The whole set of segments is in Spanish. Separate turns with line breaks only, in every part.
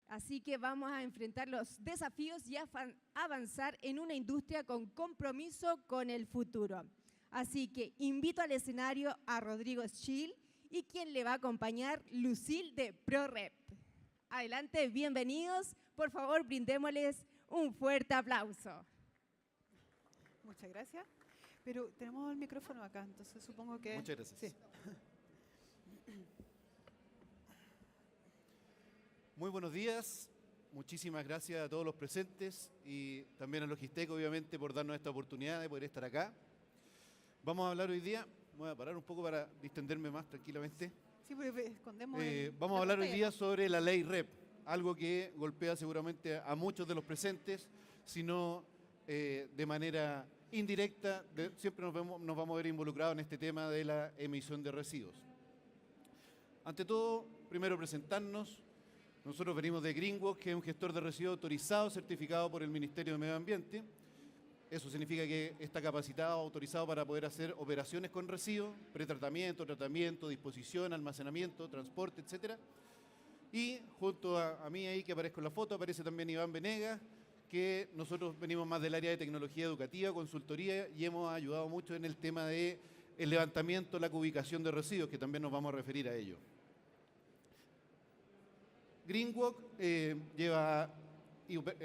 Así que vamos a enfrentar los desafíos y avanzar en una industria con compromiso con el futuro. Así que invito al escenario a Rodrigo Schill y quien le va a acompañar, Lucille de ProRep. Adelante, bienvenidos. Por favor, brindémosles un fuerte aplauso.
Muchas gracias. Pero tenemos el micrófono acá, entonces supongo que...
Muchas gracias.
Sí.
Muy buenos días. Muchísimas gracias a todos los presentes y también a Logistec, obviamente, por darnos esta oportunidad de poder estar acá. Vamos a hablar hoy día, voy a parar un poco para distenderme más tranquilamente.
Sí, porque escondemos
vamos a hablar hoy día sobre la ley REP, algo que golpea seguramente a muchos de los presentes, sino de manera indirecta, siempre nos vamos a ver involucrados en este tema de la emisión de residuos. Ante todo, primero presentarnos. Nosotros venimos de Greenwalk, que es un gestor de residuos autorizado, certificado por el Ministerio de Medio Ambiente. Eso significa que está capacitado, autorizado para poder hacer operaciones con residuos, pretratamiento, tratamiento, disposición, almacenamiento, transporte, etc. Y junto a mí ahí que aparezco en la foto, aparece también Iván Venegas, que nosotros venimos más del área de tecnología educativa, consultoría, y hemos ayudado mucho en el tema del levantamiento, la cubicación de residuos, que también nos vamos a referir a ello. Greenwalk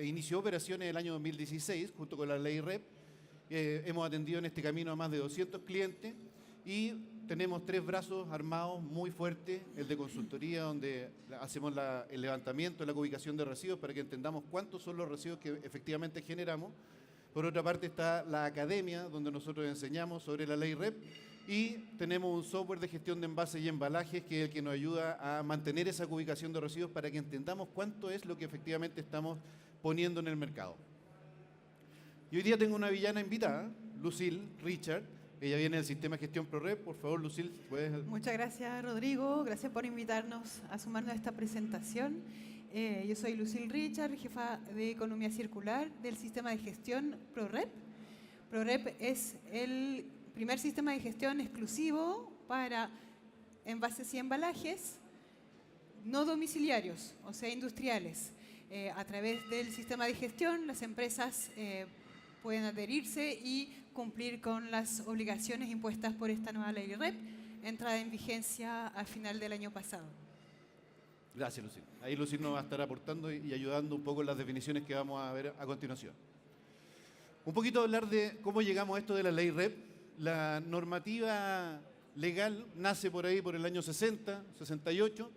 inició operaciones el año 2016 junto con la ley REP. Hemos atendido en este camino a más de 200 clientes y tenemos 3 brazos armados muy fuertes, el de consultoría, donde hacemos el levantamiento, la ubicación de residuos para que entendamos cuántos son los residuos que efectivamente generamos. Por otra parte está la academia, donde nosotros enseñamos sobre la ley REP, y tenemos un software de gestión de envases y embalajes que es el que nos ayuda a mantener esa ubicación de residuos para que entendamos cuánto es lo que efectivamente estamos poniendo en el mercado. Y hoy día tengo una villana invitada, Lucille Richard. Ella viene del sistema de gestión ProRep. Por favor, Lucille, ¿puedes?
Muchas gracias, Rodrigo. Gracias por invitarnos a sumarnos a esta presentación. Yo soy Lucille Richard, jefa de Economía Circular del sistema de gestión ProRep. ProRep es el primer sistema de gestión exclusivo para envases y embalajes no domiciliarios, o sea, industriales. A través del sistema de gestión, las empresas pueden adherirse y cumplir con las obligaciones impuestas por esta nueva ley REP, entrada en vigencia al final del año pasado.
Gracias, Lucille. Ahí Lucille nos va a estar aportando y ayudando un poco en las definiciones que vamos a ver a continuación. Un poquito hablar de cómo llegamos a esto de la ley REP. La normativa legal nace por ahí por el año 60, 68,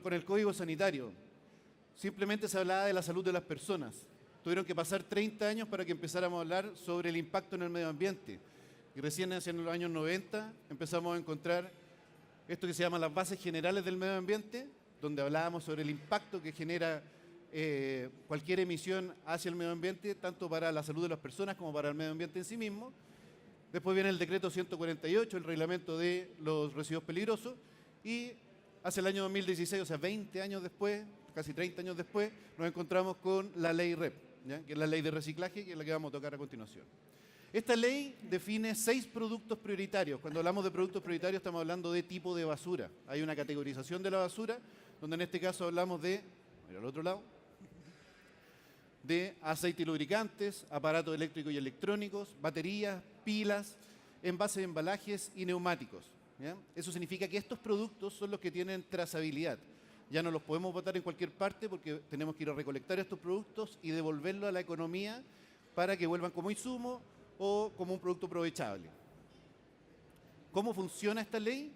con el Código Sanitario. Simplemente se hablaba de la salud de las personas. Tuvieron que pasar 30 años para que empezáramos a hablar sobre el impacto en el medio ambiente. Y recién en los años 90 empezamos a encontrar esto que se llama las bases generales del medio ambiente, donde hablábamos sobre el impacto que genera cualquier emisión hacia el medio ambiente, tanto para la salud de las personas como para el medio ambiente en sí mismo. Después viene el decreto 148, el reglamento de los residuos peligrosos, y hacia el año 2016, o sea, 20 años después, casi 30 años después, nos encontramos con la ley REP, ¿ya? Que es la ley de reciclaje, que es la que vamos a tocar a continuación. Esta ley define 6 productos prioritarios. Cuando hablamos de productos prioritarios estamos hablando de tipo de basura. Hay una categorización de la basura, donde en este caso hablamos de, mira al otro lado, de aceite y lubricantes, aparatos eléctricos y electrónicos, baterías, pilas, envases de embalajes y neumáticos, ¿ya? Eso significa que estos productos son los que tienen trazabilidad. Ya no los podemos botar en cualquier parte porque tenemos que ir a recolectar estos productos y devolverlos a la economía para que vuelvan como insumo o como un producto aprovechable. ¿Cómo funciona esta ley?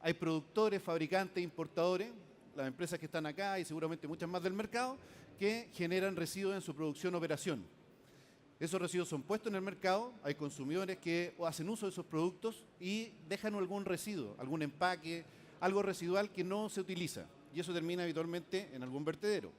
Hay productores, fabricantes, importadores, las empresas que están acá y seguramente muchas más del mercado, que generan residuos en su producción o operación. Esos residuos son puestos en el mercado, hay consumidores que hacen uso de esos productos y dejan algún residuo, algún empaque, algo residual que no se utiliza, y eso termina habitualmente en algún vertedero.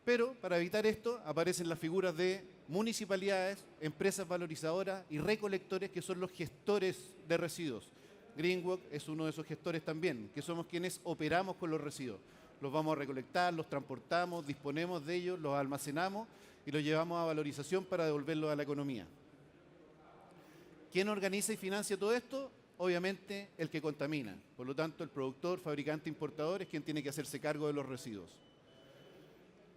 Pero para evitar esto aparecen las figuras de municipalidades, empresas valorizadoras y recolectores, que son los gestores de residuos. Greenwalk es uno de esos gestores también, que somos quienes operamos con los residuos. Los vamos a recolectar, los transportamos, disponemos de ellos, los almacenamos y los llevamos a valorización para devolverlos a la economía. ¿Quién organiza y financia todo esto? Obviamente el que contamina. Por lo tanto, el productor, fabricante, importador es quien tiene que hacerse cargo de los residuos.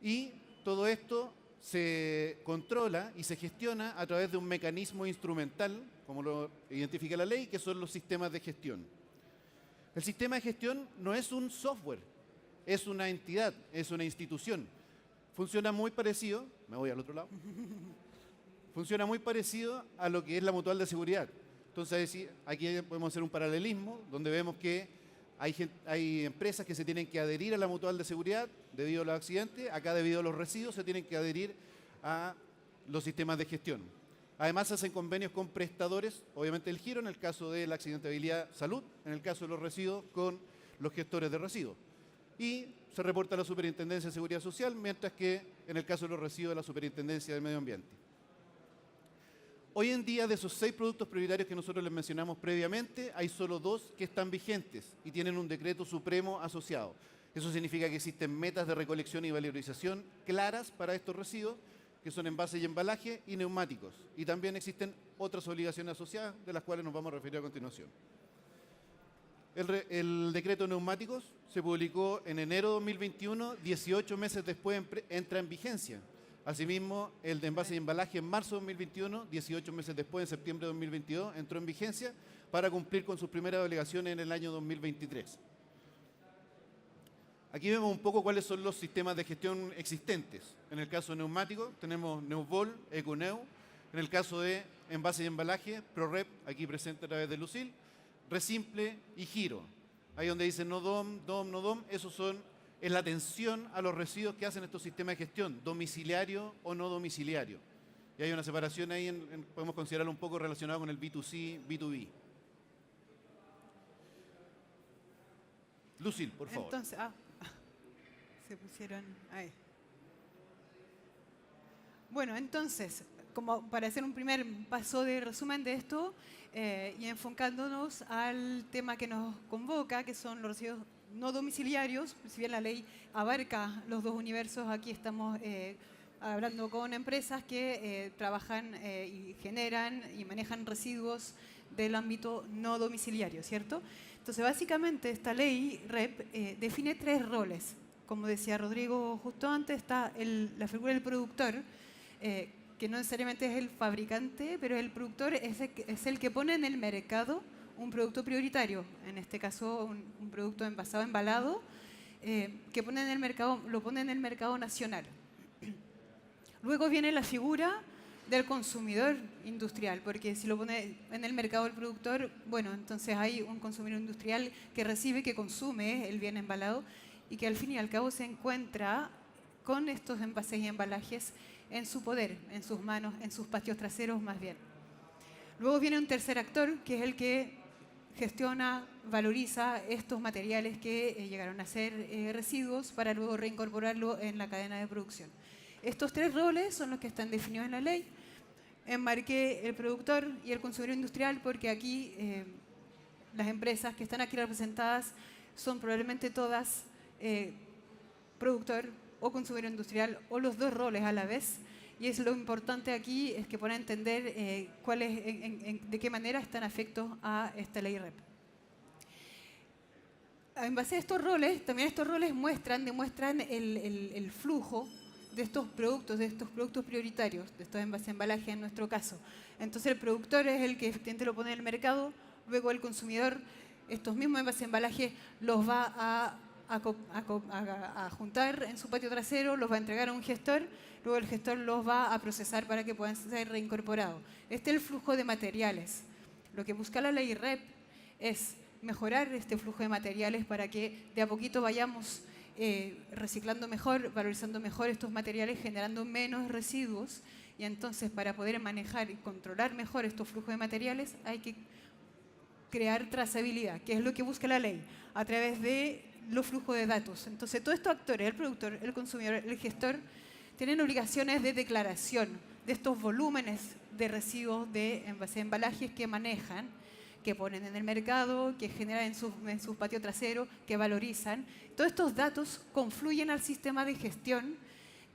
Y todo esto se controla y se gestiona a través de un mecanismo instrumental, como lo identifica la ley, que son los sistemas de gestión. El sistema de gestión no es un software, es una entidad, es una institución. Funciona muy parecido, me voy al otro lado, funciona muy parecido a lo que es la mutual de seguridad. Entonces aquí podemos hacer un paralelismo donde vemos que hay empresas que se tienen que adherir a la mutual de seguridad debido a los accidentes, acá debido a los residuos se tienen que adherir a los sistemas de gestión. Además se hacen convenios con prestadores, obviamente el giro en el caso de la accidentabilidad salud, en el caso de los residuos con los gestores de residuos. Y se reporta a la Superintendencia de Seguridad Social, mientras que en el caso de los residuos a la Superintendencia del Medio Ambiente. Hoy en día, de esos 6 productos prioritarios que nosotros les mencionamos previamente, hay solo 2 que están vigentes y tienen un decreto supremo asociado. Eso significa que existen metas de recolección y valorización claras para estos residuos, que son envases y embalaje y neumáticos. Y también existen otras obligaciones asociadas, de las cuales nos vamos a referir a continuación. El decreto de neumáticos se publicó en enero de 2021, 18 meses después entra en vigencia. Asimismo, el de envase y embalaje en marzo de 2021, 18 meses después, en septiembre de 2022, entró en vigencia para cumplir con sus primeras obligaciones en el año 2023. Aquí vemos un poco cuáles son los sistemas de gestión existentes. En el caso de neumáticos tenemos Neuvol, Econeu. En el caso de envase y embalaje, ProRep, aquí presente a través de Lucil, Resimple y Giro. Ahí donde dice no DOM, no DOM, esos son en la atención a los residuos que hacen estos sistemas de gestión, domiciliario o no domiciliario. Y hay una separación ahí, podemos considerarlo un poco relacionado con el B2C, B2B. Lucil, por favor.
Entonces, se pusieron ahí. Bueno, entonces, como para hacer un primer paso de resumen de esto y enfocándonos al tema que nos convoca, que son los residuos no domiciliarios, si bien la ley abarca los 2 universos, aquí estamos hablando con empresas que trabajan y generan y manejan residuos del ámbito no domiciliario, ¿cierto? Entonces, básicamente, esta ley REP define 3 roles. Como decía Rodrigo justo antes, está la figura del productor, que no necesariamente es el fabricante, pero el productor es el que pone en el mercado un producto prioritario, en este caso un producto envasado, embalado, que pone en el mercado, lo pone en el mercado nacional. Luego viene la figura del consumidor industrial, porque si lo pone en el mercado el productor, bueno, entonces hay un consumidor industrial que recibe, que consume el bien embalado y que al fin y al cabo se encuentra con estos envases y embalajes en su poder, en sus manos, en sus patios traseros más bien. Luego viene un tercer actor, que es el que gestiona, valoriza estos materiales que llegaron a ser residuos para luego reincorporarlo en la cadena de producción. Estos 3 roles son los que están definidos en la ley. Enmarqué el productor y el consumidor industrial porque aquí las empresas que están aquí representadas son probablemente todas productor o consumidor industrial o los 2 roles a la vez. Y es lo importante aquí, es que puedan entender de qué manera están afectos a esta ley REP. En base a estos roles, también estos roles demuestran el flujo de estos productos prioritarios, de estos envases de embalaje en nuestro caso. Entonces el productor es el que efectivamente lo pone en el mercado, luego el consumidor, estos mismos envases de embalaje los va a juntar en su patio trasero, los va a entregar a un gestor, luego el gestor los va a procesar para que puedan ser reincorporados. Este es el flujo de materiales. Lo que busca la ley REP es mejorar este flujo de materiales para que de a poquito vayamos reciclando mejor, valorizando mejor estos materiales, generando menos residuos. Y entonces, para poder manejar y controlar mejor estos flujos de materiales, hay que crear trazabilidad, que es lo que busca la ley, a través de los flujos de datos. Entonces, todos estos actores, el productor, el consumidor, el gestor, tienen obligaciones de declaración de estos volúmenes de residuos de envases de embalajes que manejan, que ponen en el mercado, que generan en sus patios traseros, que valorizan. Todos estos datos confluyen al sistema de gestión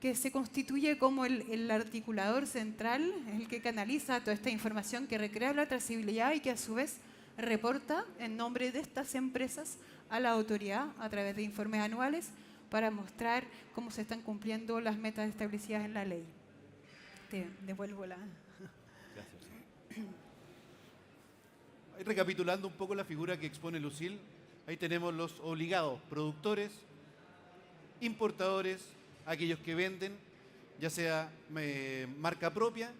que se constituye como el articulador central, es el que canaliza toda esta información, que recrea la trazabilidad y que a su vez reporta en nombre de estas empresas a la autoridad a través de informes anuales para mostrar cómo se están cumpliendo las metas establecidas en la ley. Te devuelvo la...
Gracias. Recapitulando un poco la figura que expone Lucille, ahí tenemos los obligados, productores, importadores, aquellos que venden, ya sea marca propia,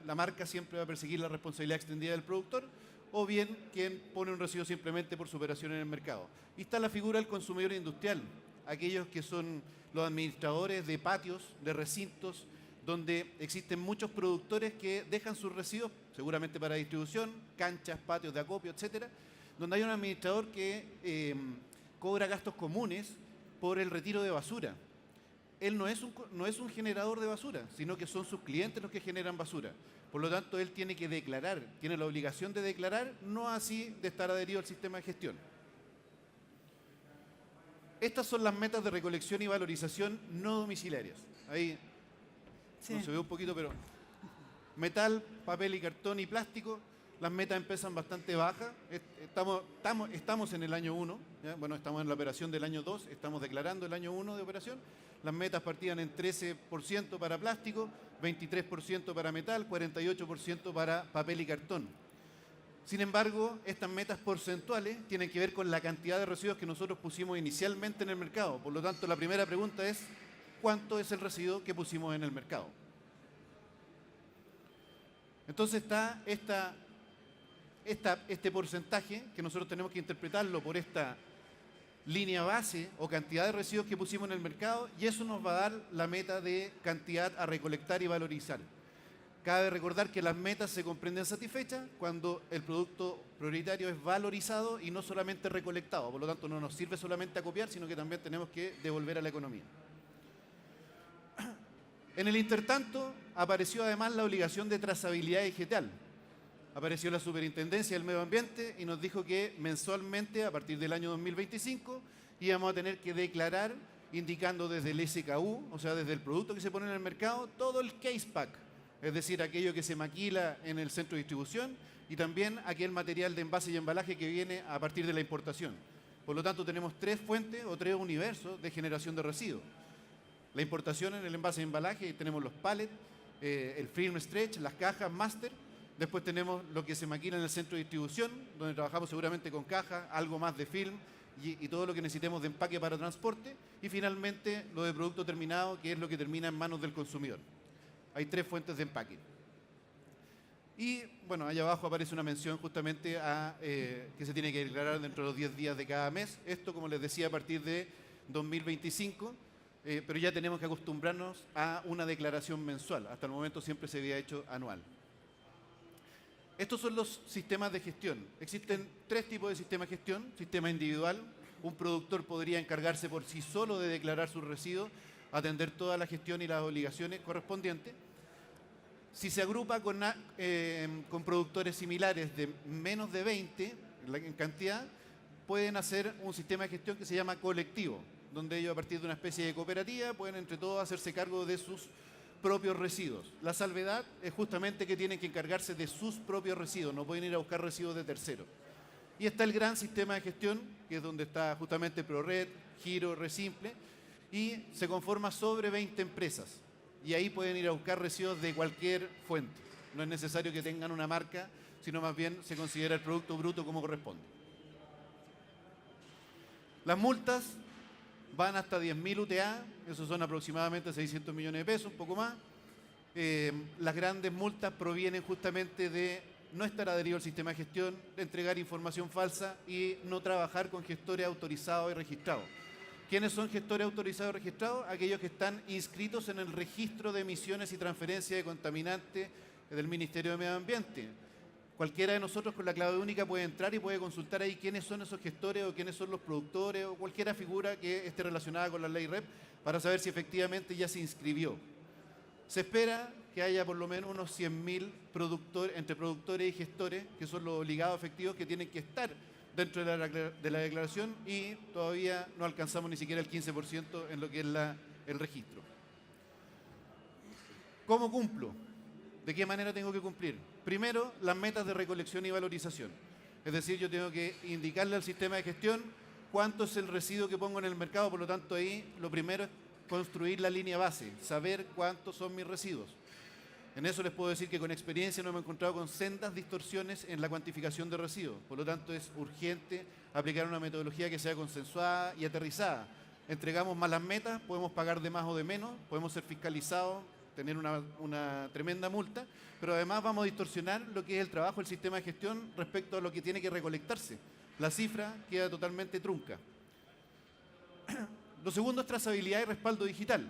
la marca siempre va a perseguir la responsabilidad extendida del productor, o bien quien pone un residuo simplemente por su operación en el mercado. Y está la figura del consumidor industrial, aquellos que son los administradores de patios, de recintos, donde existen muchos productores que dejan sus residuos, seguramente para distribución, canchas, patios de acopio, etcétera, donde hay un administrador que cobra gastos comunes por el retiro de basura. Él no es un generador de basura, sino que son sus clientes los que generan basura. Por lo tanto, él tiene que declarar, tiene la obligación de declarar, no así de estar adherido al sistema de gestión. Estas son las metas de recolección y valorización no domiciliarias. Ahí
Sí.
no se ve un poquito, pero metal, papel y cartón y plástico, las metas empiezan bastante bajas. Estamos en el año 1, bueno, estamos en la operación del año 2, estamos declarando el año 1 de operación. Las metas partían en 13% para plástico, 23% para metal, 48% para papel y cartón. Sin embargo, estas metas porcentuales tienen que ver con la cantidad de residuos que nosotros pusimos inicialmente en el mercado. Por lo tanto, la primera pregunta es, ¿cuánto es el residuo que pusimos en el mercado? Entonces está este porcentaje que nosotros tenemos que interpretarlo por esta línea base o cantidad de residuos que pusimos en el mercado, y eso nos va a dar la meta de cantidad a recolectar y valorizar. Cabe recordar que las metas se comprenden satisfechas cuando el producto prioritario es valorizado y no solamente recolectado. Por lo tanto, no nos sirve solamente a copiar, sino que también tenemos que devolver a la economía. En el intertanto, apareció además la obligación de trazabilidad digital. Apareció la Superintendencia del Medio Ambiente y nos dijo que mensualmente, a partir del año 2025, íbamos a tener que declarar, indicando desde el SKU, o sea, desde el producto que se pone en el mercado, todo el case pack, es decir, aquello que se maquila en el centro de distribución y también aquel material de envase y embalaje que viene a partir de la importación. Por lo tanto, tenemos 3 fuentes o 3 universos de generación de residuos. La importación en el envase y embalaje, tenemos los pallets, el film stretch, las cajas master. Después tenemos lo que se maquila en el centro de distribución, donde trabajamos seguramente con cajas, algo más de film y todo lo que necesitemos de empaque para transporte. Y finalmente lo de producto terminado, que es lo que termina en manos del consumidor. Hay 3 fuentes de empaque. Y bueno, allá abajo aparece una mención justamente a que se tiene que declarar dentro de los 10 días de cada mes. Esto, como les decía, a partir de 2025. Pero ya tenemos que acostumbrarnos a una declaración mensual. Hasta el momento siempre se había hecho anual. Estos son los sistemas de gestión. Existen 3 tipos de sistemas de gestión. Sistema individual. Un productor podría encargarse por sí solo de declarar sus residuos, atender toda la gestión y las obligaciones correspondientes. Si se agrupa con productores similares de menos de 20 en cantidad, pueden hacer un sistema de gestión que se llama colectivo, donde ellos, a partir de una especie de cooperativa, pueden entre todos hacerse cargo de sus propios residuos. La salvedad es justamente que tienen que encargarse de sus propios residuos, no pueden ir a buscar residuos de terceros. Y está el gran sistema de gestión, que es donde está justamente ProRed, Giro, Resimple, y se conforma sobre 20 empresas. Y ahí pueden ir a buscar residuos de cualquier fuente. No es necesario que tengan una marca, sino más bien se considera el producto bruto como corresponde. Las multas van hasta 10.000 UTA, esos son aproximadamente 600 millones de pesos, un poco más. Las grandes multas provienen justamente de no estar adherido al sistema de gestión, de entregar información falsa y no trabajar con gestores autorizados y registrados. ¿Quiénes son gestores autorizados y registrados? Aquellos que están inscritos en el registro de emisiones y transferencia de contaminantes del Ministerio de Medio Ambiente. Cualquiera de nosotros con la clave única puede entrar y puede consultar ahí quiénes son esos gestores o quiénes son los productores o cualquier figura que esté relacionada con la ley REP para saber si efectivamente ya se inscribió. Se espera que haya por lo menos unos 100.000 entre productores y gestores, que son los obligados efectivos que tienen que estar dentro de la declaración, y todavía no alcanzamos ni siquiera el 15% en lo que es el registro. ¿Cómo cumplo? ¿De qué manera tengo que cumplir? Primero, las metas de recolección y valorización. Es decir, yo tengo que indicarle al sistema de gestión cuánto es el residuo que pongo en el mercado, por lo tanto ahí lo primero es construir la línea base, saber cuántos son mis residuos. En eso les puedo decir que con experiencia nos hemos encontrado con sendas distorsiones en la cuantificación de residuos. Por lo tanto, es urgente aplicar una metodología que sea consensuada y aterrizada. Entregamos malas metas, podemos pagar de más o de menos, podemos ser fiscalizados, tener una tremenda multa, pero además vamos a distorsionar lo que es el trabajo del sistema de gestión respecto a lo que tiene que recolectarse. La cifra queda totalmente trunca. Lo segundo es trazabilidad y respaldo digital.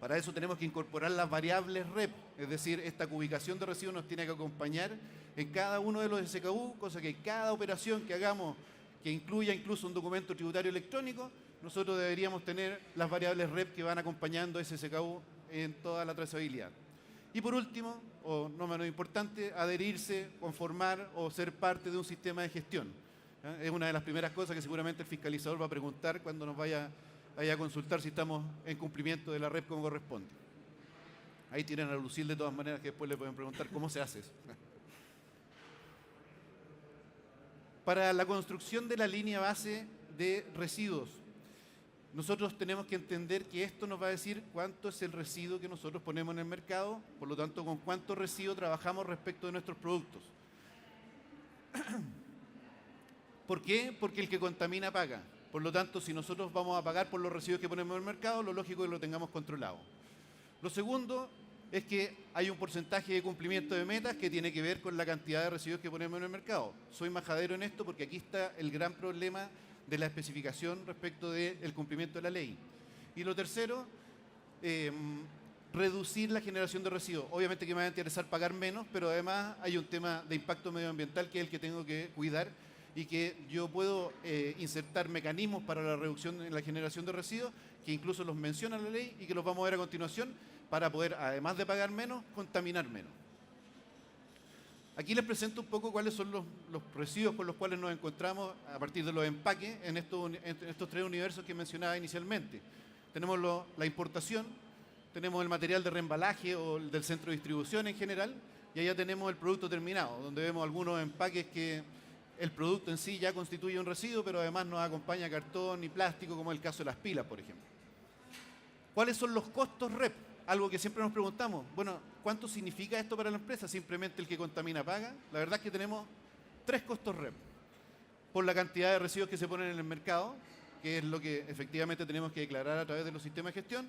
Para eso tenemos que incorporar las variables REP, es decir, esta cubicación de residuos nos tiene que acompañar en cada uno de los SKU, cosa que cada operación que hagamos que incluya incluso un documento tributario electrónico, nosotros deberíamos tener las variables REP que van acompañando ese SKU en toda la trazabilidad. Y por último, o no menos importante, adherirse, conformar o ser parte de un sistema de gestión. Es una de las primeras cosas que seguramente el fiscalizador va a preguntar cuando nos vaya a consultar si estamos en cumplimiento de la REP como corresponde. Ahí tienen a Lucille de todas maneras, que después le pueden preguntar cómo se hace eso. Para la construcción de la línea base de residuos, nosotros tenemos que entender que esto nos va a decir cuánto es el residuo que nosotros ponemos en el mercado, por lo tanto, con cuánto residuo trabajamos respecto de nuestros productos. ¿Por qué? Porque el que contamina paga. Por lo tanto, si nosotros vamos a pagar por los residuos que ponemos en el mercado, lo lógico es que lo tengamos controlado. Lo segundo es que hay un porcentaje de cumplimiento de metas que tiene que ver con la cantidad de residuos que ponemos en el mercado. Soy majadero en esto porque aquí está el gran problema de la especificación respecto del cumplimiento de la ley. Y lo tercero, reducir la generación de residuos. Obviamente que me va a interesar pagar menos, pero además hay un tema de impacto medioambiental que es el que tengo que cuidar y que yo puedo insertar mecanismos para la reducción en la generación de residuos que incluso los menciona la ley y que los vamos a ver a continuación para poder, además de pagar menos, contaminar menos. Aquí les presento un poco cuáles son los residuos con los cuales nos encontramos a partir de los empaques en estos tres universos que mencionaba inicialmente. Tenemos la importación, tenemos el material de reembalaje o el del centro de distribución en general, y allá tenemos el producto terminado, donde vemos algunos empaques que el producto en sí ya constituye un residuo, pero además nos acompaña cartón y plástico, como el caso de las pilas, por ejemplo. ¿Cuáles son los costos REP? Algo que siempre nos preguntamos, bueno, ¿cuánto significa esto para la empresa? ¿Simplemente el que contamina paga? La verdad es que tenemos 3 costos REP. Por la cantidad de residuos que se ponen en el mercado, que es lo que efectivamente tenemos que declarar a través de los sistemas de gestión.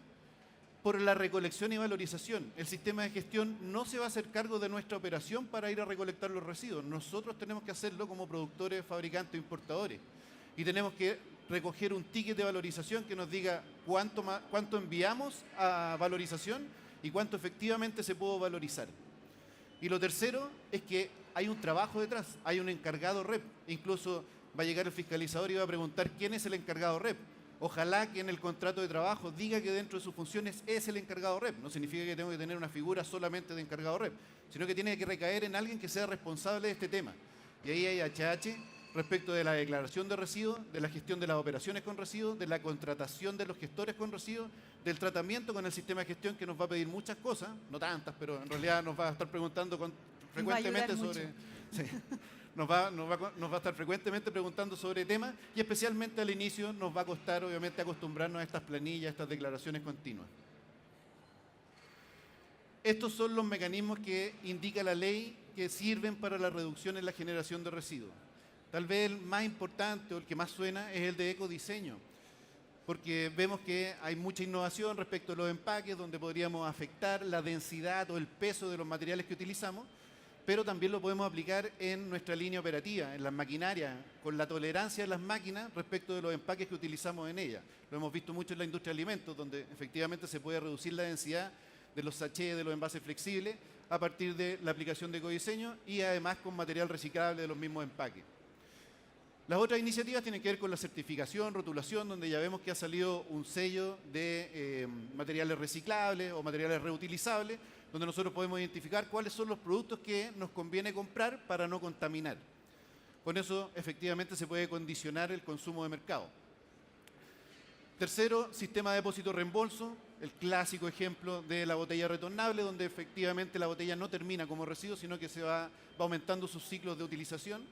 Por la recolección y valorización. El sistema de gestión no se va a hacer cargo de nuestra operación para ir a recolectar los residuos. Nosotros tenemos que hacerlo como productores, fabricantes, importadores. Y tenemos que recoger un ticket de valorización que nos diga cuánto enviamos a valorización y cuánto efectivamente se pudo valorizar. Y lo tercero es que hay un trabajo detrás, hay un encargado REP. Incluso va a llegar el fiscalizador y va a preguntar quién es el encargado REP. Ojalá que en el contrato de trabajo diga que dentro de sus funciones es el encargado REP. No significa que tengo que tener una figura solamente de encargado REP, sino que tiene que recaer en alguien que sea responsable de este tema. Y ahí hay HH respecto de la declaración de residuos, de la gestión de las operaciones con residuos, de la contratación de los gestores con residuos, del tratamiento con el sistema de gestión que nos va a pedir muchas cosas, no tantas, pero en realidad nos va a estar preguntando frecuentemente sobre... Sí. Nos va a estar frecuentemente preguntando sobre temas y especialmente al inicio nos va a costar obviamente acostumbrarnos a estas planillas, a estas declaraciones continuas. Estos son los mecanismos que indica la ley que sirven para la reducción en la generación de residuos. Tal vez el más importante o el que más suena es el de ecodiseño, porque vemos que hay mucha innovación respecto a los empaques donde podríamos afectar la densidad o el peso de los materiales que utilizamos, pero también lo podemos aplicar en nuestra línea operativa, en las maquinarias, con la tolerancia de las máquinas respecto de los empaques que utilizamos en ellas. Lo hemos visto mucho en la industria de alimentos, donde efectivamente se puede reducir la densidad de los sachets, de los envases flexibles, a partir de la aplicación de ecodiseño y además con material reciclable de los mismos empaques. Las otras iniciativas tienen que ver con la certificación, rotulación, donde ya vemos que ha salido un sello de materiales reciclables o materiales reutilizables, donde nosotros podemos identificar cuáles son los productos que nos conviene comprar para no contaminar. Con eso, efectivamente, se puede condicionar el consumo de mercado. Tercero, sistema de depósito-reembolso, el clásico ejemplo de la botella retornable, donde efectivamente la botella no termina como residuo, sino que se va aumentando sus ciclos de utilización.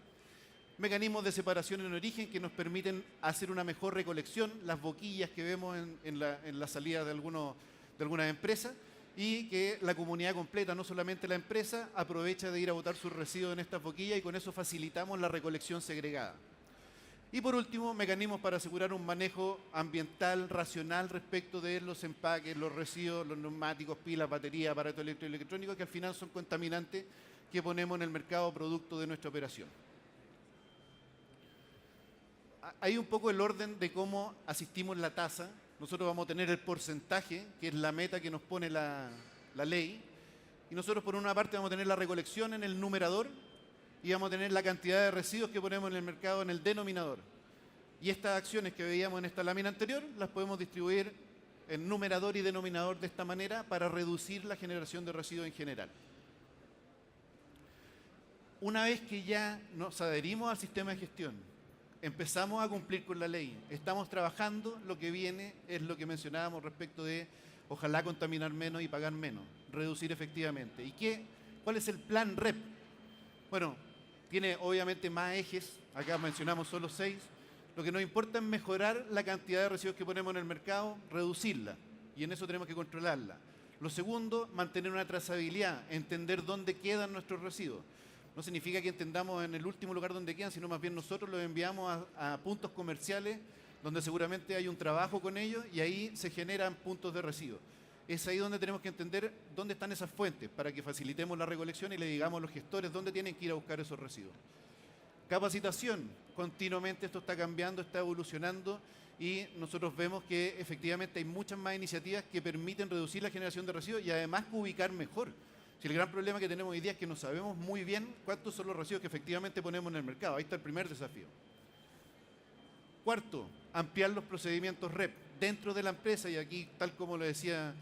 Mecanismos de separación en origen que nos permiten hacer una mejor recolección, las boquillas que vemos en la salida de algunas empresas, y que la comunidad completa, no solamente la empresa, aprovecha de ir a botar sus residuos en estas boquillas y con eso facilitamos la recolección segregada. Y por último, mecanismos para asegurar un manejo ambiental racional respecto de los empaques, los residuos, los neumáticos, pilas, baterías, aparatos eléctricos y electrónicos, que al final son contaminantes que ponemos en el mercado producto de nuestra operación. Hay un poco el orden de cómo asistimos la tasa. Nosotros vamos a tener el porcentaje, que es la meta que nos pone la ley, y nosotros por una parte vamos a tener la recolección en el numerador y vamos a tener la cantidad de residuos que ponemos en el mercado en el denominador. Y estas acciones que veíamos en esta lámina anterior las podemos distribuir en numerador y denominador de esta manera para reducir la generación de residuos en general. Una vez que ya nos adherimos al sistema de gestión, empezamos a cumplir con la ley, estamos trabajando, lo que viene es lo que mencionábamos respecto de ojalá contaminar menos y pagar menos, reducir efectivamente. ¿Y cuál es el plan REP? Bueno, tiene obviamente más ejes, acá mencionamos solo 6. Lo que nos importa es mejorar la cantidad de residuos que ponemos en el mercado, reducirla, y en eso tenemos que controlarla. Lo segundo, mantener una trazabilidad, entender dónde quedan nuestros residuos. No significa que entendamos en el último lugar donde quedan, sino más bien nosotros los enviamos a puntos comerciales donde seguramente hay un trabajo con ellos y ahí se generan puntos de residuos. Es ahí donde tenemos que entender dónde están esas fuentes para que facilitemos la recolección y le digamos a los gestores dónde tienen que ir a buscar esos residuos. Capacitación. Continuamente esto está cambiando, está evolucionando y nosotros vemos que efectivamente hay muchas más iniciativas que permiten reducir la generación de residuos y además ubicar mejor. Si el gran problema que tenemos hoy día es que no sabemos muy bien cuántos son los residuos que efectivamente ponemos en el mercado. Ahí está el primer desafío. Cuarto, ampliar los procedimientos REP dentro de la empresa, y aquí, tal como lo decía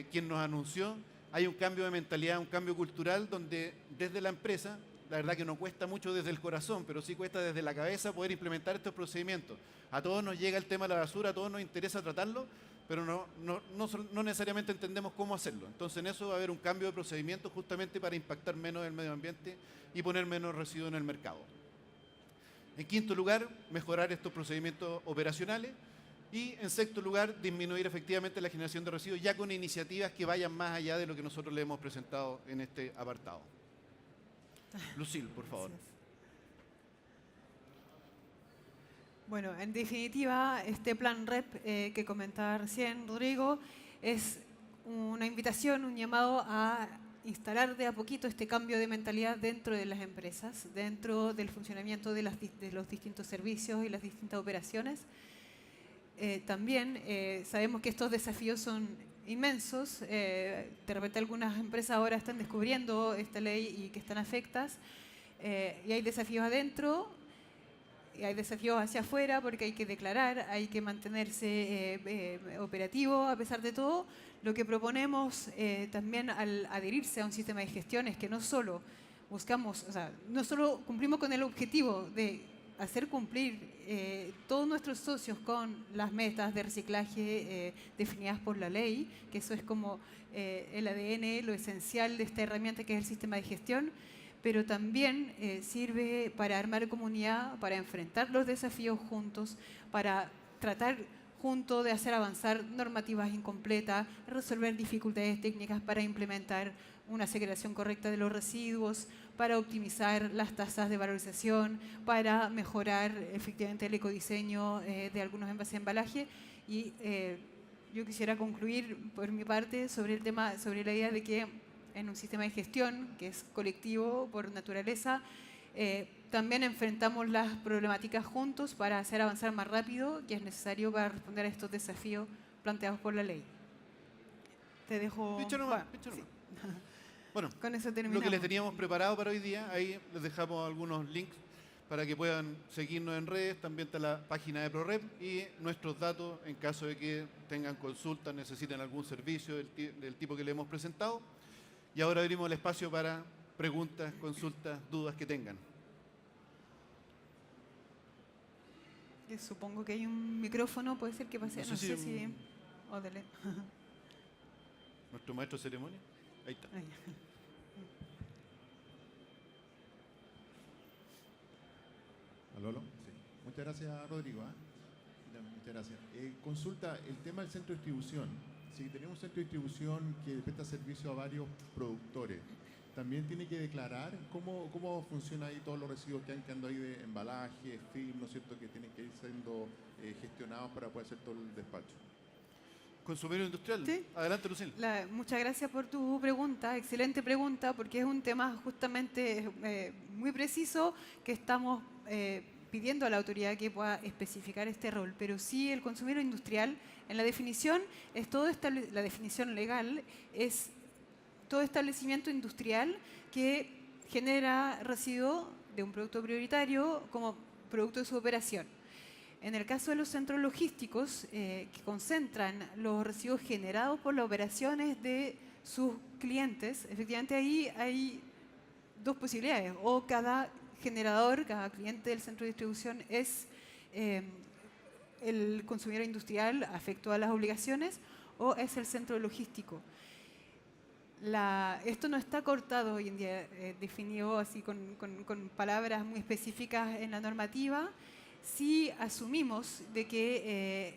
quien nos anunció, hay un cambio de mentalidad, un cambio cultural donde desde la empresa, la verdad que no cuesta mucho desde el corazón, pero sí cuesta desde la cabeza poder implementar estos procedimientos. A todos nos llega el tema de la basura, a todos nos interesa tratarlo, pero no necesariamente entendemos cómo hacerlo. Entonces en eso va a haber un cambio de procedimiento justamente para impactar menos el medio ambiente y poner menos residuos en el mercado. En quinto lugar, mejorar estos procedimientos operacionales. Y en sexto lugar, disminuir efectivamente la generación de residuos ya con iniciativas que vayan más allá de lo que nosotros le hemos presentado en este apartado. Lucille, por favor.
Gracias. Bueno, en definitiva, este plan REP que comentaba recién Rodrigo es una invitación, un llamado a instalar de a poquito este cambio de mentalidad dentro de las empresas, dentro del funcionamiento de los distintos servicios y las distintas operaciones. También sabemos que estos desafíos son inmensos. De repente algunas empresas ahora están descubriendo esta ley y que están afectas. Y hay desafíos adentro. Y hay desafíos hacia afuera porque hay que declarar, hay que mantenerse operativo a pesar de todo. Lo que proponemos también al adherirse a un sistema de gestión es que no solo buscamos, o sea, no solo cumplimos con el objetivo de hacer cumplir todos nuestros socios con las metas de reciclaje definidas por la ley, que eso es como el ADN, lo esencial de esta herramienta que es el sistema de gestión, pero también sirve para armar comunidad, para enfrentar los desafíos juntos, para tratar juntos de hacer avanzar normativas incompletas, resolver dificultades técnicas para implementar una segregación correcta de los residuos, para optimizar las tasas de valorización, para mejorar efectivamente el ecodiseño de algunos envases de embalaje. Y yo quisiera concluir por mi parte sobre el tema, sobre la idea de que en un sistema de gestión que es colectivo por naturaleza, también enfrentamos las problemáticas juntos para hacer avanzar más rápido, que es necesario para responder a estos desafíos planteados por la ley. Te dejo...
Picho nomás, picho nomás. Sí. Bueno,
con eso terminamos.
Lo que les teníamos preparado para hoy día, ahí les dejamos algunos links para que puedan seguirnos en redes, también está la página de ProRep y nuestros datos en caso de que tengan consultas, necesiten algún servicio del tipo que le hemos presentado. Y ahora abrimos el espacio para preguntas, consultas, dudas que tengan.
Yo supongo que hay un micrófono, puede ser que pase. No sé si... Oh, dale.
Nuestro maestro de ceremonia. Ahí está.
Ahí.
Aló. Sí. Muchas gracias, Rodrigo. Ya, muchas gracias. Consulta, el tema del centro de distribución. Si tenemos un centro de distribución que presta servicio a varios productores, ¿también tiene que declarar cómo funciona ahí todos los residuos que han quedando ahí de embalaje, film, ¿no es cierto?, que tienen que ir siendo gestionados para poder hacer todo el despacho?
Consumidor industrial.
Sí.
Adelante, Lucil.
Muchas gracias por tu pregunta, excelente pregunta, porque es un tema justamente muy preciso que estamos pidiendo a la autoridad que pueda especificar este rol. Pero sí, el consumidor industrial, en la definición, la definición legal es todo establecimiento industrial que genera residuo de un producto prioritario como producto de su operación. En el caso de los centros logísticos, que concentran los residuos generados por las operaciones de sus clientes, efectivamente ahí hay dos posibilidades. O cada generador, cada cliente del centro de distribución es el consumidor industrial afecto a las obligaciones, o es el centro logístico. Esto no está cortado hoy en día, definido así con palabras muy específicas en la normativa. Sí asumimos de que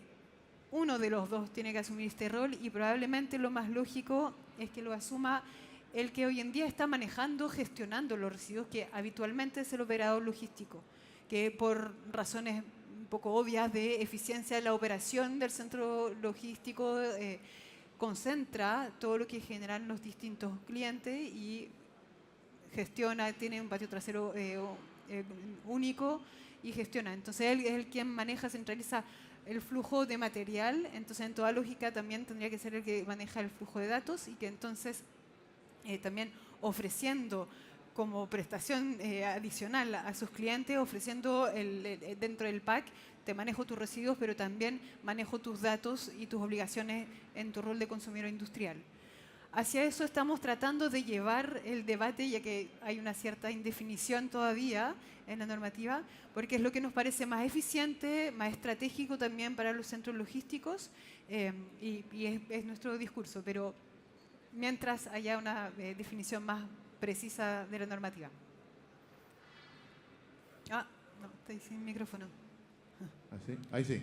uno de los dos tiene que asumir este rol, y probablemente lo más lógico es que lo asuma el que hoy en día está manejando, gestionando los residuos, que habitualmente es el operador logístico, que por razones un poco obvias de eficiencia de la operación del centro logístico concentra todo lo que generan los distintos clientes y gestiona, tiene un patio trasero único y gestiona. Entonces él es el quien maneja, centraliza el flujo de material. Entonces, en toda lógica también tendría que ser el que maneja el flujo de datos, y que entonces también ofreciendo como prestación adicional a sus clientes, ofreciendo dentro del pack, te manejo tus residuos, pero también manejo tus datos y tus obligaciones en tu rol de consumidor industrial. Hacia eso estamos tratando de llevar el debate, ya que hay una cierta indefinición todavía en la normativa, porque es lo que nos parece más eficiente, más estratégico también para los centros logísticos, y es nuestro discurso, pero mientras haya una definición más precisa de la normativa. No, estoy sin micrófono.
¿Así? Ahí sí.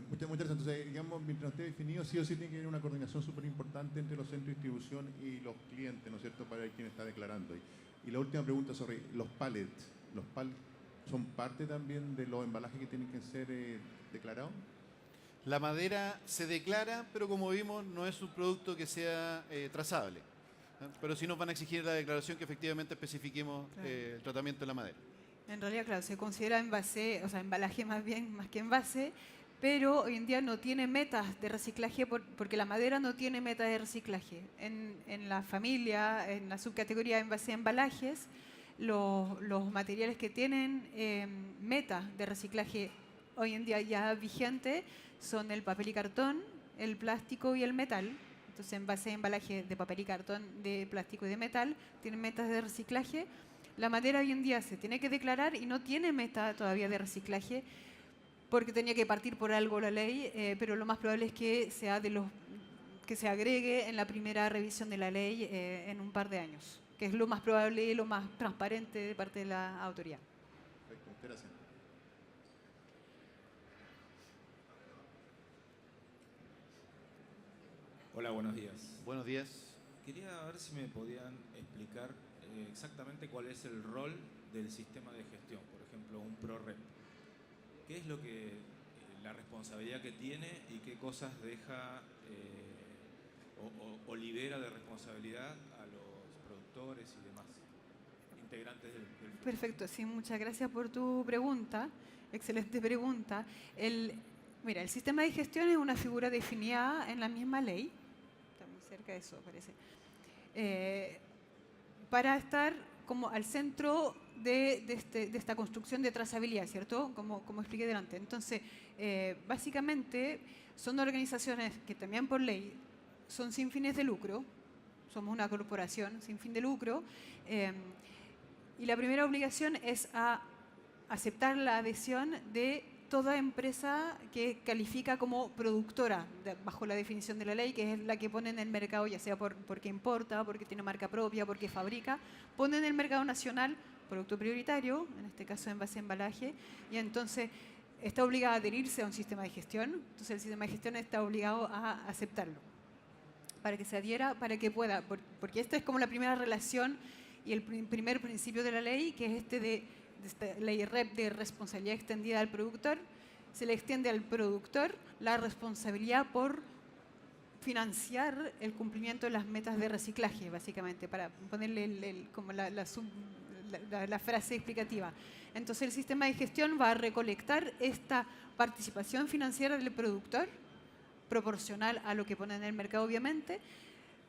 Muchas gracias. Entonces, digamos, mientras esté definido, sí o sí tiene que haber una coordinación súper importante entre los centros de distribución y los clientes, ¿no es cierto?, para ver quién está declarando. Y la última pregunta sobre los pallets. ¿Los pallets son parte también de los embalajes que tienen que ser declarados?
La madera se declara, pero como vimos, no es un producto que sea trazable. Pero sí nos van a exigir la declaración que efectivamente especifiquemos el tratamiento de la madera.
En realidad, claro, se considera envase, o sea, embalaje más bien, más que envase, pero hoy en día no tiene metas de reciclaje porque la madera no tiene meta de reciclaje. En la familia, en la subcategoría de envase embalajes, los materiales que tienen metas de reciclaje hoy en día ya vigente son el papel y cartón, el plástico y el metal. Entonces, envase embalaje de papel y cartón, de plástico y de metal tienen metas de reciclaje. La madera hoy en día se tiene que declarar y no tiene meta todavía de reciclaje, porque tenía que partir por algo la ley, pero lo más probable es que sea que se agregue en la primera revisión de la ley en un par de años, que es lo más probable y lo más transparente de parte de la autoridad.
Perfecto, muchas gracias.
Hola, buenos días.
Buenos días.
Quería ver si me podían explicar exactamente cuál es el rol del sistema de gestión, por ejemplo, un ProRep. ¿Qué es lo que la responsabilidad que tiene y qué cosas deja o libera de responsabilidad a los productores y demás integrantes del
Perfecto, sí, muchas gracias por tu pregunta. Excelente pregunta. Mira, el sistema de gestión es una figura definida en la misma ley, está muy cerca de eso, parece, para estar como al centro de esta construcción de trazabilidad, ¿cierto? Como expliqué delante. Entonces, básicamente son organizaciones que también por ley son sin fines de lucro, somos una corporación sin fin de lucro, y la primera obligación es a aceptar la adhesión de toda empresa que califica como productora, bajo la definición de la ley, que es la que pone en el mercado, ya sea porque importa, porque tiene marca propia, porque fabrica, pone en el mercado nacional producto prioritario, en este caso envase embalaje, y entonces está obligado a adherirse a un sistema de gestión, entonces el sistema de gestión está obligado a aceptarlo, para que se adhiera, para que pueda, porque esta es como la primera relación y el primer principio de la ley, que es de esta ley REP de responsabilidad extendida al productor. Se le extiende al productor la responsabilidad por financiar el cumplimiento de las metas de reciclaje, básicamente, para ponerle como la frase explicativa. Entonces el sistema de gestión va a recolectar esta participación financiera del productor, proporcional a lo que pone en el mercado, obviamente.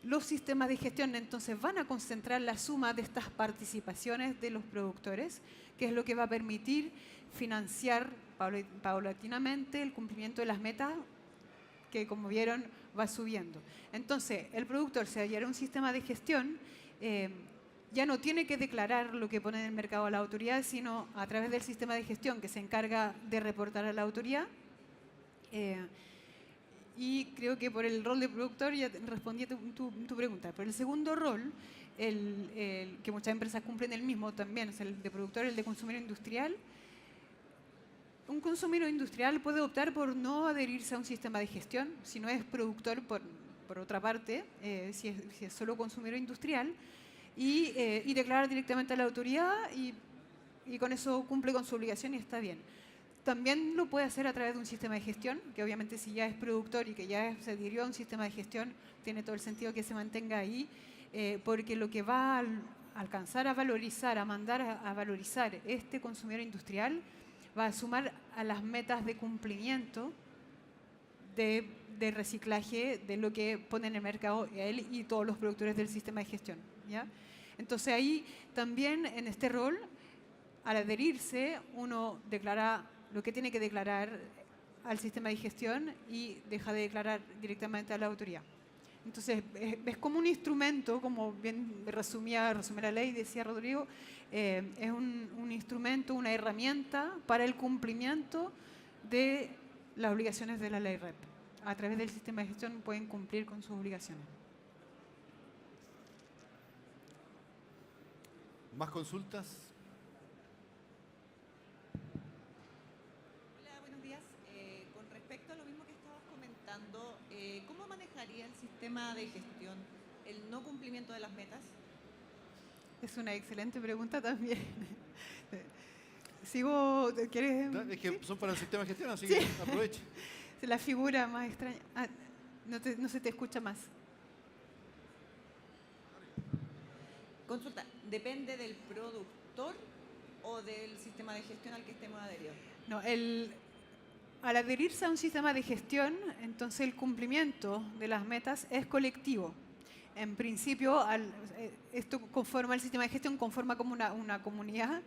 Los sistemas de gestión entonces van a concentrar la suma de estas participaciones de los productores, que es lo que va a permitir financiar paulatinamente el cumplimiento de las metas, que como vieron va subiendo. Entonces el productor, si adhiere a un sistema de gestión, ya no tiene que declarar lo que pone en el mercado a la autoridad, sino a través del sistema de gestión que se encarga de reportar a la autoridad. Y creo que por el rol de productor ya respondí a tu pregunta. Por el segundo rol, que muchas empresas cumplen el mismo también, es el de productor, el de consumidor industrial. Un consumidor industrial puede optar por no adherirse a un sistema de gestión, si no es productor por otra parte, si es solo consumidor industrial, y declarar directamente a la autoridad y con eso cumple con su obligación y está bien. También lo puede hacer a través de un sistema de gestión, que obviamente si ya es productor y que ya se adhirió a un sistema de gestión, tiene todo el sentido que se mantenga ahí, porque lo que va a alcanzar a valorizar, a mandar a valorizar este consumidor industrial, va a sumar a las metas de cumplimiento de reciclaje de lo que pone en el mercado él y todos los productores del sistema de gestión, ¿ya? Entonces ahí también en este rol, al adherirse, uno declara lo que tiene que declarar al sistema de gestión y deja de declarar directamente a la autoridad. Entonces, es como un instrumento, como bien resumía la ley, decía Rodrigo, es un instrumento, una herramienta para el cumplimiento de las obligaciones de la ley REP. A través del sistema de gestión pueden cumplir con sus obligaciones.
¿Más consultas?
Con respecto a lo mismo que estabas comentando, ¿cómo manejaría el sistema de gestión el no cumplimiento de las metas?
Es una excelente pregunta también. Sigo, ¿quieres?
Es que son para el sistema de gestión, así
Sí.
que aproveche.
Es la figura más extraña. No se te escucha más.
Consulta, ¿depende del productor o del sistema de gestión al que estemos adheridos?
No, al adherirse a un sistema de gestión, entonces el cumplimiento de las metas es colectivo. En principio, esto conforma el sistema de gestión, conforma como una comunidad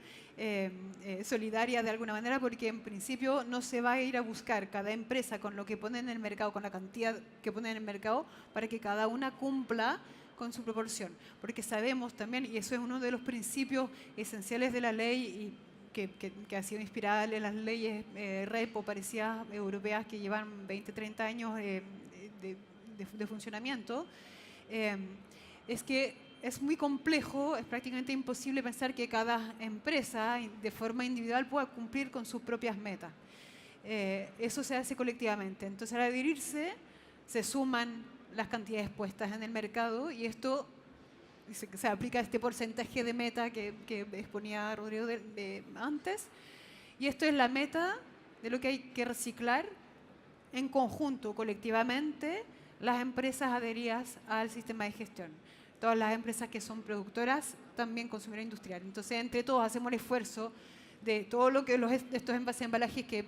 solidaria de alguna manera, porque en principio no se va a ir a buscar cada empresa con lo que pone en el mercado, con la cantidad que pone en el mercado, para que cada una cumpla con su proporción. Porque sabemos también, y eso es uno de los principios esenciales de la ley, y que ha sido inspirada en las leyes REP o parecidas europeas que llevan 20, 30 años de funcionamiento, es que es muy complejo, es prácticamente imposible pensar que cada empresa de forma individual pueda cumplir con sus propias metas. Eso se hace colectivamente. Entonces, al adherirse, se suman las cantidades puestas en el mercado y esto se aplica a este porcentaje de meta que exponía Rodrigo antes. Y esto es la meta de lo que hay que reciclar en conjunto, colectivamente, las empresas adheridas al sistema de gestión. Todas las empresas que son productoras, también consumidor industrial. Entonces, entre todos hacemos el esfuerzo de todo lo que estos envases de embalajes que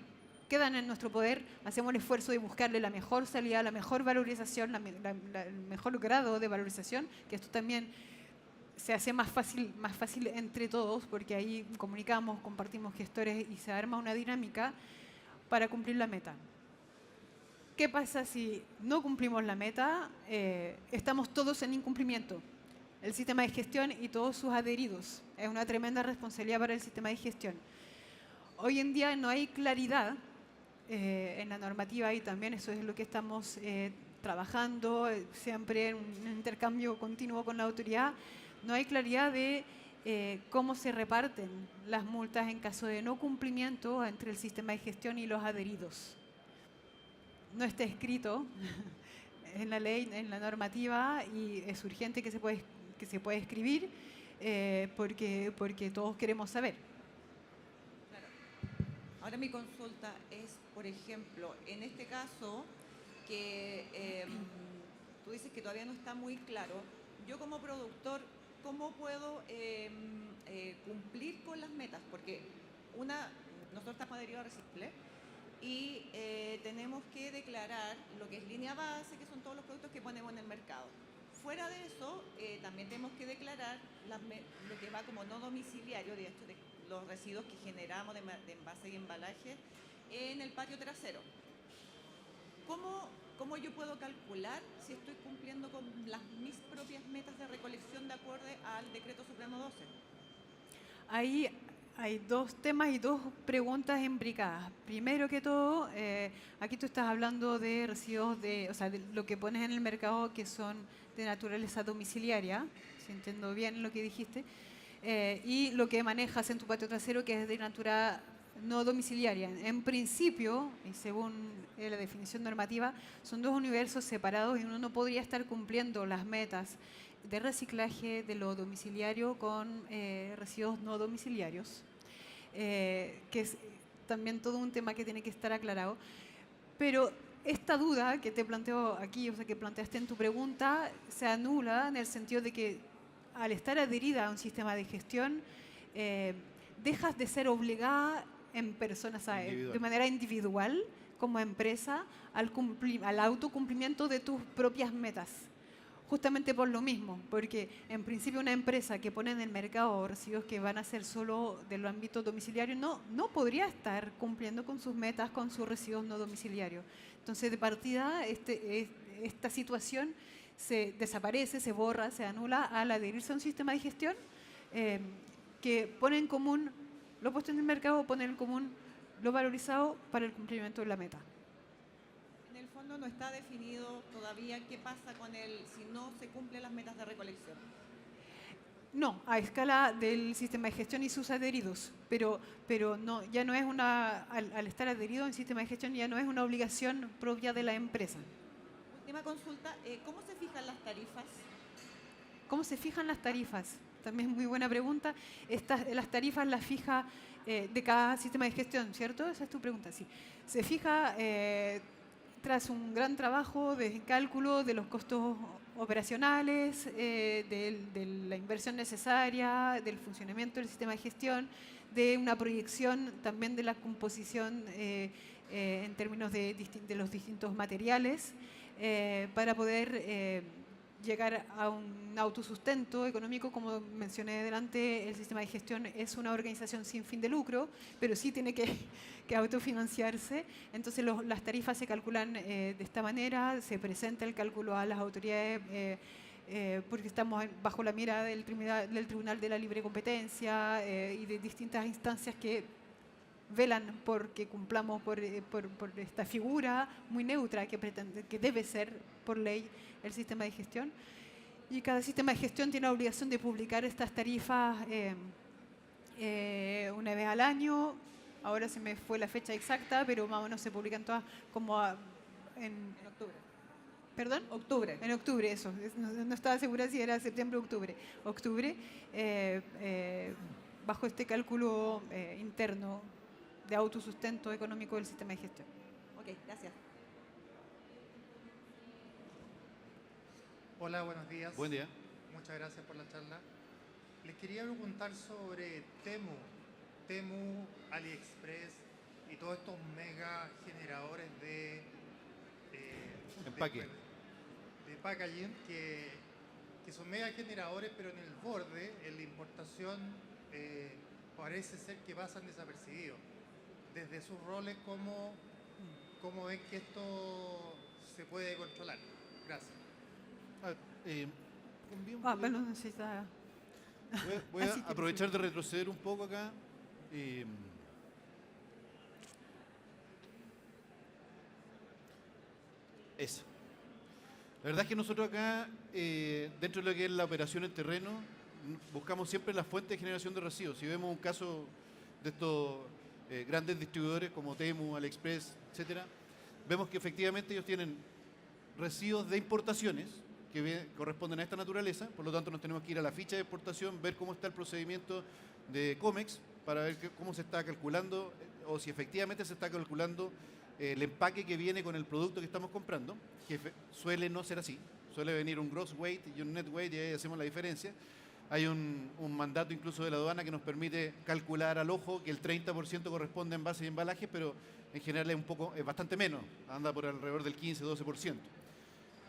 quedan en nuestro poder, hacemos el esfuerzo de buscarle la mejor salida, la mejor valorización, el mejor grado de valorización, que esto también se hace más fácil entre todos, porque ahí comunicamos, compartimos gestores y se arma una dinámica para cumplir la meta. ¿Qué pasa si no cumplimos la meta? Estamos todos en incumplimiento. El sistema de gestión y todos sus adheridos. Es una tremenda responsabilidad para el sistema de gestión. Hoy en día no hay claridad en la normativa y también eso es lo que estamos trabajando, siempre en un intercambio continuo con la autoridad. No hay claridad de cómo se reparten las multas en caso de no cumplimiento entre el sistema de gestión y los adheridos. No está escrito en la ley, en la normativa, y es urgente que se pueda escribir porque todos queremos saber.
Claro. Ahora mi consulta es, por ejemplo, en este caso que tú dices que todavía no está muy claro, yo como productor, ¿cómo puedo cumplir con las metas? Porque nosotros estamos adheridos a Recicle y tenemos que declarar lo que es línea base, que son todos los productos que ponemos en el mercado. Fuera de eso, también tenemos que declarar lo que va como no domiciliario, de hecho, de los residuos que generamos de envase y embalaje en el patio trasero. ¿Cómo yo puedo calcular si estoy cumpliendo con mis propias metas de recolección de acuerdo al Decreto Supremo 12?
Ahí hay dos temas y dos preguntas imbricadas. Primero que todo, aquí tú estás hablando de residuos, o sea, de lo que pones en el mercado que son de naturaleza domiciliaria, si entiendo bien lo que dijiste, y lo que manejas en tu patio trasero que es de naturaleza no domiciliaria. En principio, y según la definición normativa, son dos universos separados y uno no podría estar cumpliendo las metas de reciclaje de lo domiciliario con residuos no domiciliarios, que es también todo un tema que tiene que estar aclarado. Pero esta duda que te planteo aquí, o sea, que planteaste en tu pregunta, se anula en el sentido de que al estar adherida a un sistema de gestión, dejas de ser obligada en persona, o sea, de manera individual, como empresa, al autocumplimiento de tus propias metas. Justamente por lo mismo, porque en principio una empresa que pone en el mercado residuos que van a ser solo del ámbito domiciliario no podría estar cumpliendo con sus metas, con sus residuos no domiciliarios. Entonces, de partida, esta situación se desaparece, se borra, se anula al adherirse a un sistema de gestión que pone en común lo puesto en el mercado, pone en común lo valorizado para el cumplimiento de la meta.
En el fondo no está definido todavía qué pasa si no se cumplen las metas de recolección.
No, a escala del sistema de gestión y sus adheridos, pero no, ya no es al estar adherido a un sistema de gestión ya no es una obligación propia de la empresa.
Última consulta, ¿cómo se fijan las tarifas?
¿Cómo se fijan las tarifas? También muy buena pregunta. Las tarifas las fija de cada sistema de gestión, ¿cierto? Esa es tu pregunta, sí. Se fija tras un gran trabajo de cálculo de los costos operacionales, de la inversión necesaria, del funcionamiento del sistema de gestión, de una proyección también de la composición en términos de los distintos materiales, para poder llegar a un autosustento económico. Como mencioné delante, el sistema de gestión es una organización sin fin de lucro, pero sí tiene que autofinanciarse. Entonces las tarifas se calculan de esta manera, se presenta el cálculo a las autoridades porque estamos bajo la mira del Tribunal de la Libre Competencia y de distintas instancias que velan porque cumplamos por esta figura muy neutra que debe ser por ley el sistema de gestión. Y cada sistema de gestión tiene la obligación de publicar estas tarifas una vez al año. Ahora se me fue la fecha exacta, pero más o menos se publican todas como en
octubre.
¿Perdón?
Octubre.
En octubre, eso. No estaba segura si era septiembre o octubre. Octubre, bajo este cálculo interno de autosustento económico del sistema de gestión.
Ok, gracias.
Hola, buenos días.
Buen día.
Muchas gracias por la charla. Les quería preguntar sobre Temu, AliExpress y todos estos mega generadores de
Empaque.
de packaging que son mega generadores, pero en el borde, en la importación, parece ser que pasan desapercibidos. Desde sus roles, ¿cómo ven que esto se puede controlar? Gracias.
Bueno, necesita...
Voy a aprovechar de retroceder un poco acá. Eso. La verdad es que nosotros acá, dentro de lo que es la operación en terreno, buscamos siempre la fuente de generación de residuos. Si vemos un caso de estos grandes distribuidores como Temu, AliExpress, etcétera, vemos que efectivamente ellos tienen residuos de importaciones que corresponden a esta naturaleza, por lo tanto nos tenemos que ir a la ficha de exportación, ver cómo está el procedimiento de COMEX para ver cómo se está calculando o si efectivamente se está calculando el empaque que viene con el producto que estamos comprando, que suele no ser así, suele venir un gross weight y un net weight y ahí hacemos la diferencia. Hay un mandato incluso de la aduana que nos permite calcular al ojo que el 30% corresponde a envases y embalajes, pero en general es bastante menos, anda por alrededor del 15-12%.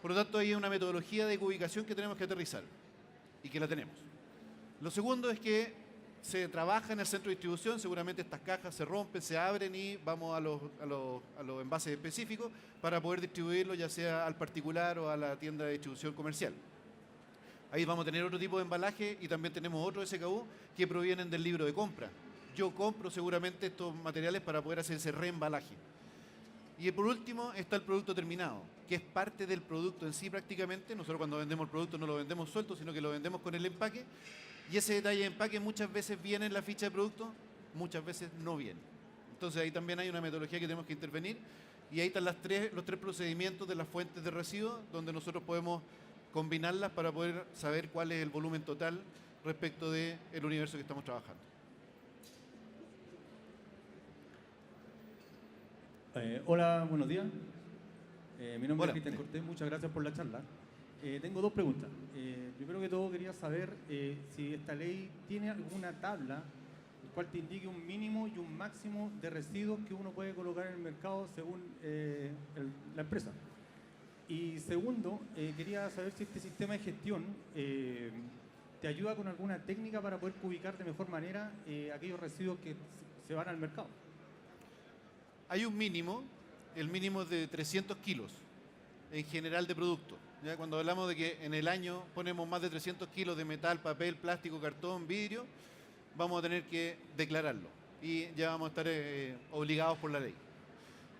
Por lo tanto, hay una metodología de cubicación que tenemos que aterrizar y que la tenemos. Lo segundo es que se trabaja en el centro de distribución, seguramente estas cajas se rompen, se abren y vamos a los envases específicos para poder distribuirlo ya sea al particular o a la tienda de distribución comercial. Ahí vamos a tener otro tipo de embalaje y también tenemos otro SKU que provienen del libro de compra. Yo compro seguramente estos materiales para poder hacer ese reembalaje. Y por último está el producto terminado, que es parte del producto en sí prácticamente. Nosotros cuando vendemos el producto no lo vendemos suelto, sino que lo vendemos con el empaque. Y ese detalle de empaque muchas veces viene en la ficha de producto, muchas veces no viene. Entonces ahí también hay una metodología que tenemos que intervenir. Y ahí están los tres procedimientos de las fuentes de residuos, donde nosotros podemos combinarlas para poder saber cuál es el volumen total respecto del universo que estamos trabajando.
Hola, buenos días. Mi nombre
Hola.
es Cristian Cortés, muchas gracias por la charla. Tengo dos preguntas. Primero que todo quería saber si esta ley tiene alguna tabla el cual te indique un mínimo y un máximo de residuos que uno puede colocar en el mercado según la empresa. Y segundo, quería saber si este sistema de gestión te ayuda con alguna técnica para poder ubicar de mejor manera aquellos residuos que se van al mercado.
Hay un mínimo, el mínimo es de 300 kilos en general de producto. ¿Ya? Cuando hablamos de que en el año ponemos más de 300 kilos de metal, papel, plástico, cartón, vidrio, vamos a tener que declararlo y ya vamos a estar obligados por la ley.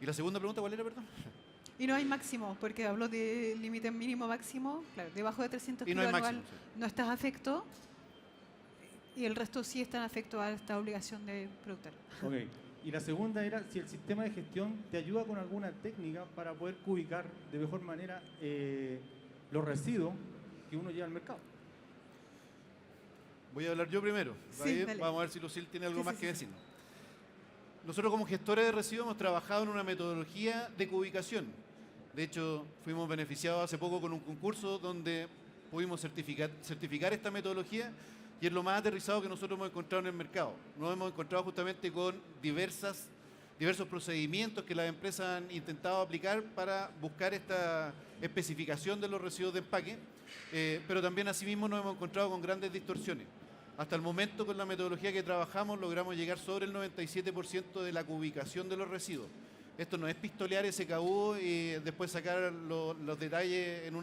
¿Y la segunda pregunta cuál era, perdón?
Y no hay máximo, porque habló de límite mínimo máximo, claro, debajo de 300
Y no
kilos
hay
anual
máximo, sí.
no estás afecto y el resto sí están afectos a esta obligación de productor.
Ok. Y la segunda era si el sistema de gestión te ayuda con alguna técnica para poder ubicar de mejor manera los residuos que uno lleva al mercado.
Voy a hablar yo primero.
Sí,
Ahí
dale.
vamos a ver si Lucille tiene algo
Sí,
más
sí,
que
sí,
decirnos. Nosotros como gestores de residuos hemos trabajado en una metodología de cubicación. De hecho, fuimos beneficiados hace poco con un concurso donde pudimos certificar esta metodología y es lo más aterrizado que nosotros hemos encontrado en el mercado. Nos hemos encontrado justamente con diversos procedimientos que las empresas han intentado aplicar para buscar esta especificación de los residuos de empaque, pero también asimismo nos hemos encontrado con grandes distorsiones. Hasta el momento, con la metodología que trabajamos, logramos llegar sobre el 97% de la cubicación de los residuos. Esto no es pistolear SKU y después sacar los detalles en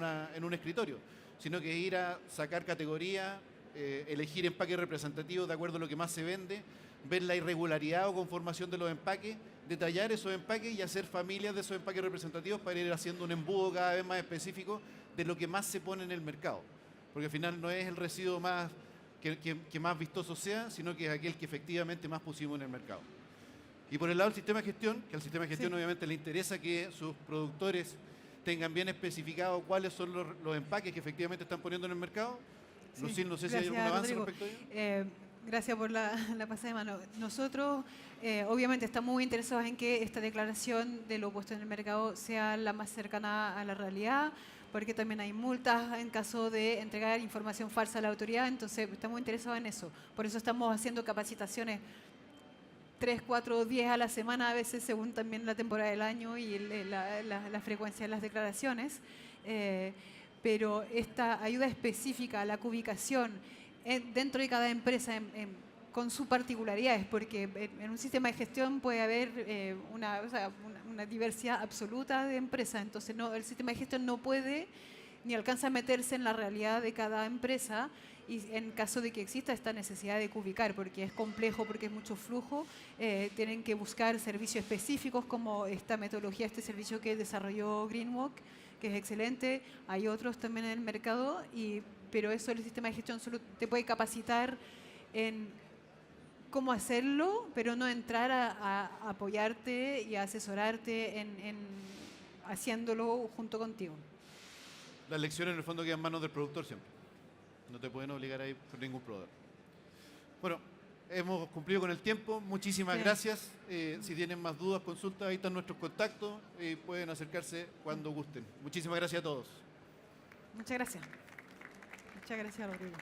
un escritorio, sino que ir a sacar categoría, elegir empaques representativos de acuerdo a lo que más se vende, ver la irregularidad o conformación de los empaques, detallar esos empaques y hacer familias de esos empaques representativos para ir haciendo un embudo cada vez más específico de lo que más se pone en el mercado. Porque al final no es el residuo más que más vistoso sea, sino que es aquel que efectivamente más pusimos en el mercado. Y por el lado del sistema de gestión, que al sistema de gestión
Sí.
obviamente le interesa que sus productores tengan bien especificado cuáles son los empaques que efectivamente están poniendo en el mercado.
Sí.
Lucille, no sé si hay
Gracias,
algún avance
Rodrigo.
respecto a ello.
Gracias por la pasada de mano. Nosotros obviamente estamos muy interesados en que esta declaración de lo puesto en el mercado sea la más cercana a la realidad, porque también hay multas en caso de entregar información falsa a la autoridad, entonces estamos interesados en eso. Por eso estamos haciendo capacitaciones 3, 4, 10 a la semana, a veces según también la temporada del año y la frecuencia de las declaraciones. Pero esta ayuda específica a la cubicación dentro de cada empresa con sus particularidades, porque en un sistema de gestión puede haber una diversidad absoluta de empresas, entonces el sistema de gestión no puede ni alcanza a meterse en la realidad de cada empresa y en caso de que exista esta necesidad de cubicar, porque es complejo, porque es mucho flujo, tienen que buscar servicios específicos como esta metodología, este servicio que desarrolló Greenwalk, que es excelente, hay otros también en el mercado y pero eso el sistema de gestión solo te puede capacitar en cómo hacerlo, pero no entrar a apoyarte y a asesorarte en haciéndolo junto contigo.
Las lecciones en el fondo quedan en manos del productor siempre. No te pueden obligar ahí por ningún proveedor. Bueno, hemos cumplido con el tiempo. Muchísimas
Sí.
gracias. Si tienen más dudas, consultas, ahí están nuestros contactos. Pueden acercarse cuando gusten. Muchísimas gracias a todos.
Muchas gracias. Muchas gracias, Rodrigo.